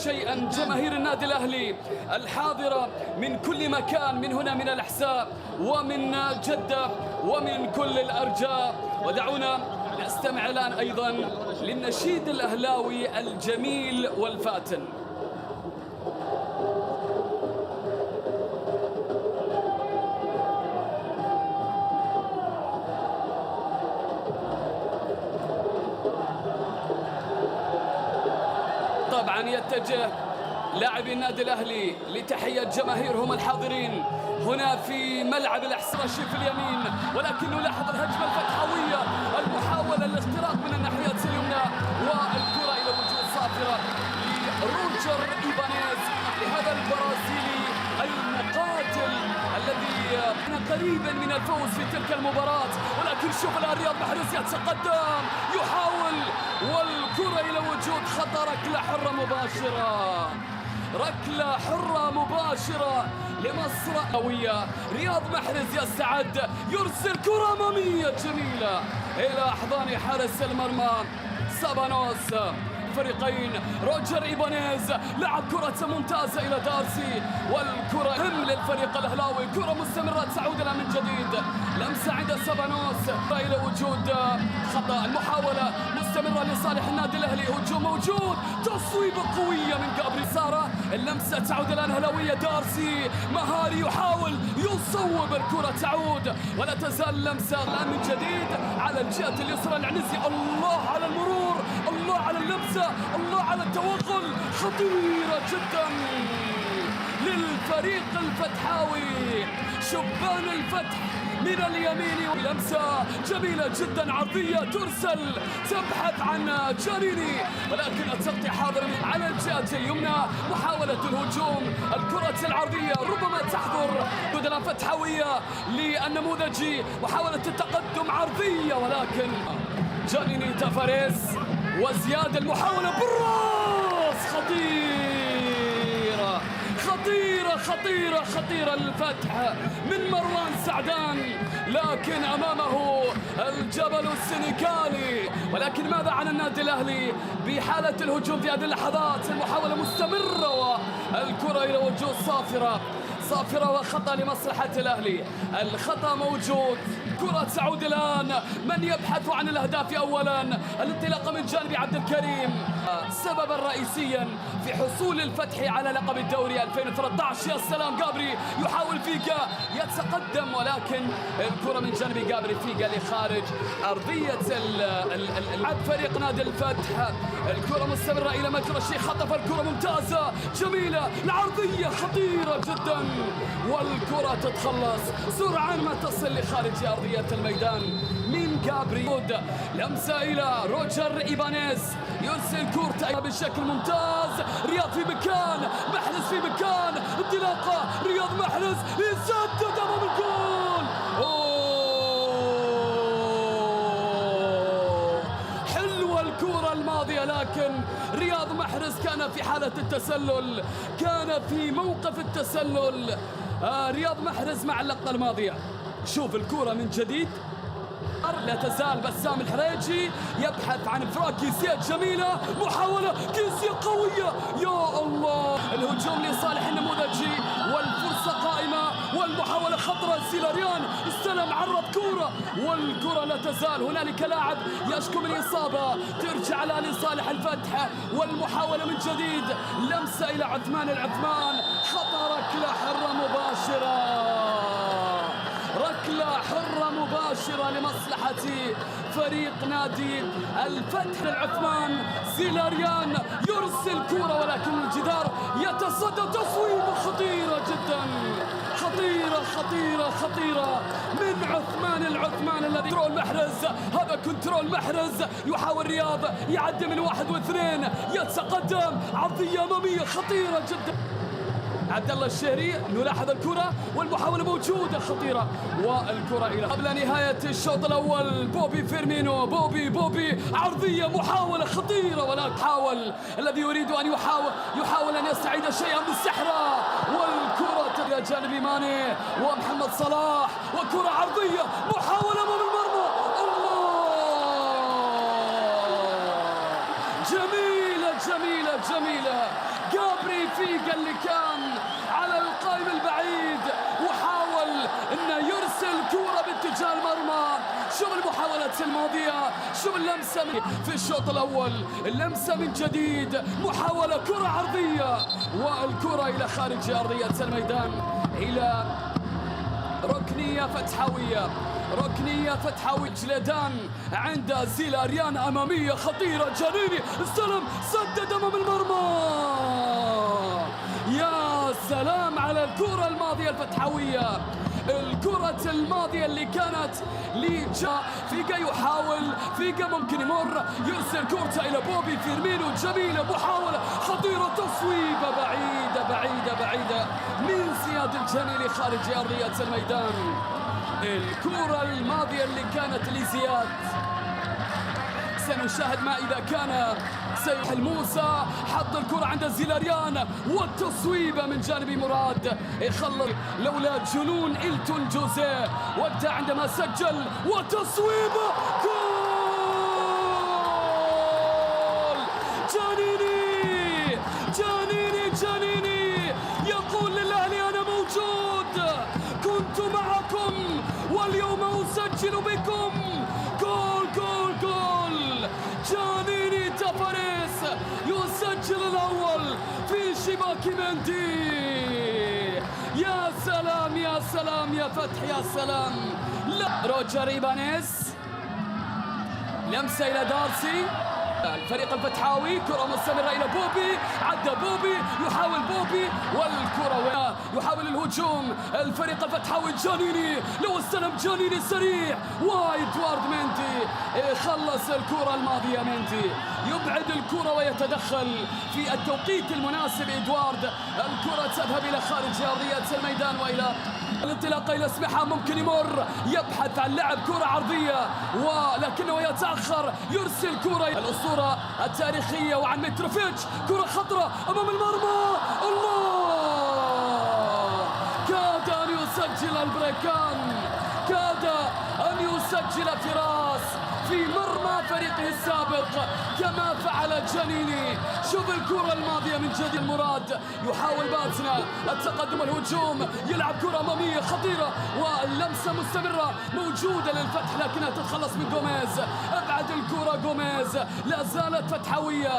شيئا جماهير النادي الأهلي الحاضرة من كل مكان، من هنا من الأحساء ومن جدة ومن كل الأرجاء. ودعونا نستمع الآن أيضا للنشيد الأهلاوي الجميل والفاتن. طبعا يتجه لاعبي النادي الأهلي لتحية جماهيرهم الحاضرين هنا في ملعب الأحساء في اليمين، ولكن نلاحظ الهجمة الفتحوية المحاولة الاختراق من الناحية اليمنى والكرة إلى وجود صافرة لروجر إيبانيز، لهذا البرازيلي المقاتل الذي كان قريبا من الفوز في تلك المباراة. ولكن شوف الآن رياض محرز يتقدم يحاول، والكرة إلى وجود خطأ. ركلة حرة مباشرة، ركلة حرة مباشرة لمصر قوية. رياض محرز يستعد يرسل كرة أمامية جميلة إلى أحضان حارس المرمى سابانوس. فريقين روجر إيبانيز لعب كرة ممتازة إلى دارسي، والكرة هم للفريق الأهلاوي. كرة مستمرة تعود لها من جديد، لمسة عند سابانوس إلى وجود خطأ. المحاولة مستمرة لصالح النادي الأهلي، هجوم موجود، تصويبة قوية من جابري سارة. اللمسة تعود الآن هلاوية، دارسي مهاري يحاول يصوب، الكرة تعود ولا تزال اللمسة الآن من جديد على الجهة اليسرى العنزي. الله على المرور، الله على اللمسة، الله على التوغل، خطيرة جدا للفريق الفتحاوي. شبان الفتح من اليمين، لمسة جميلة جدا عرضية ترسل تبحث عن جاريني، ولكن التغطية حاضرة على الجهة اليمنى. محاولة الهجوم، الكرة العرضية ربما تحضر بدلا فتحوية للنموذجي. محاولة التقدم عرضية، ولكن جاريني تافاريز وزياد المحاولة بالراس. خطيرة خطيرة خطيرة خطيرة الفتح من مروان سعدان، لكن أمامه الجبل السنغالي. ولكن ماذا عن النادي الأهلي بحالة الهجوم في هذه اللحظات؟ المحاولة مستمرة والكرة إلى وجود صافرة، صافرة وخطأ لمصلحة الأهلي. الخطأ موجود، كرة تعود الآن. من يبحث عن الأهداف أولا؟ الانطلاقة من جانب عبد الكريم سببا رئيسيا في حصول الفتح على لقب الدوري 2013. يا سلام، جابري يحاول، فيجا يتقدم، ولكن الكرة من جانب جابري فيجا لخارج أرضية فريق نادي الفتح. الكرة مستمرة إلى مجرى الشيخ، خطف الكرة ممتازة جميلة، العرضية خطيرة جدا، والكرة تتخلص سرعان ما تصل لخارج أرضية الميدان من جابري. لمسة إلى روجر إيبانيز، يرسل كورته بشكل ممتاز. رياض في مكان، محرز في مكان، انطلاقة رياض محرز يسدد أمام الجول. حلوة الكرة الماضية، لكن رياض محرز كان في حالة التسلل، كان في موقف التسلل. رياض محرز مع اللقطة الماضية. شوف الكرة من جديد، لا تزال بسام الحريجي يبحث عن انفراد. كيسية جميلة، محاولة كيسية قوية، يا الله. الهجوم لصالح النموذجي والفرصة قائمة، والمحاولة خطرة. سيلاريان استلم، عرض كرة، والكرة لا تزال. هنالك لاعب يشكو من إصابة، ترجع الآن لصالح الفتح، والمحاولة من جديد. لمسة إلى عثمان العثمان، خطأ. ركلة حرة مباشرة، ركلة حرة مباشرة لمصلحة فريق نادي الفتح. العثمان سيلاريان يرسل كرة، ولكن الجدار يتصدى، تصويبة خطيرة جدا، خطيرة خطيرة خطيرة من عثمان العثمان الذي كنترول محرز. هذا كنترول محرز، يحاول رياض يعدي من 1 و2، يتقدم، عرضية أمامية خطيرة جدا. عبد الله الشهري، نلاحظ الكرة والمحاولة موجودة خطيرة، والكرة إلى قبل نهاية الشوط الأول. بوبي فيرمينو، بوبي عرضية، محاولة خطيرة، ولكن حاول الذي يريد أن يحاول أن يستعيد شيئا بالسحرة، والكرة إلى جانب ماني ومحمد صلاح، وكرة عرضية، محاولة أمام المرمى. الله، جميلة جميلة جميلة. فيجا اللي كان على القائم البعيد وحاول انه يرسل كرة باتجاه المرمى. شوف المحاولات الماضية، شوف اللمسة في الشوط الأول، اللمسة من جديد، محاولة كرة عرضية والكرة إلى خارج أرضية الميدان، إلى ركنية فتحوية، ركنية فتحوية. جليدان عند زيلاريان أمامية خطيرة، جانيني استلم سدد أمام المرمى. يا سلام على الكرة الماضية الفتحوية، الكرة الماضية اللي كانت لجا. فيجا يحاول، فيجا ممكن يمر، يرسل كرة إلى بوبي فيرمينو، جميلة محاولة خطيرة، تصويبة بعيدة بعيدة بعيدة من زياد الجنيلي خارج أرضية الميدان. الكرة الماضية اللي كانت لزياد، سنشاهد ما إذا كان سيح الموسى، حط الكرة عند زيلاريان والتصويبة من جانب مراد يخلص لولا جنون إلتون جوزيه وقتها عندما سجل، وتصويبة جول. جانيني جانيني جانيني يقول للأهلي أنا موجود، كنت معكم واليوم أسجل بكم. جول جول جول، جانيني تافاريس يسجل الأول في شباك مندي. يا سلام يا سلام يا فتح يا سلام. لا روجر إيبانيز، لمسة إلى دارسي، الفريق الفتحاوي، كرة مستمرة إلى بوبي، عدى بوبي، يحاول بوبي والكرة يحاول الهجوم الفريق الفتحاوي. جانيني لو استلم جانيني سريع، وإدوارد مندي خلص الكرة الماضية. مندي يبعد الكرة ويتدخل في التوقيت المناسب. إدوارد الكرة تذهب إلى خارج أرضية الميدان وإلى الانطلاقة إلى سمحة، ممكن يمر، يبحث عن لعب كرة عرضية ولكنه يتأخر، يرسل كرة الأسطورة التاريخية وعن متروفيتش، كرة خطرة أمام المرمى. الله، كاد أن يسجل البريكان، كاد أن يسجل فراس في مرمى فريقه السابق كما فعل جانيني. شوف الكرة الماضية من جديد، مراد يحاول باتنا التقدم الهجوم، يلعب كرة أمامية خطيرة واللمسة مستمرة موجودة للفتح لكنها تتخلص من جوميز. ابعد الكرة جوميز، لا زالت فتحوية.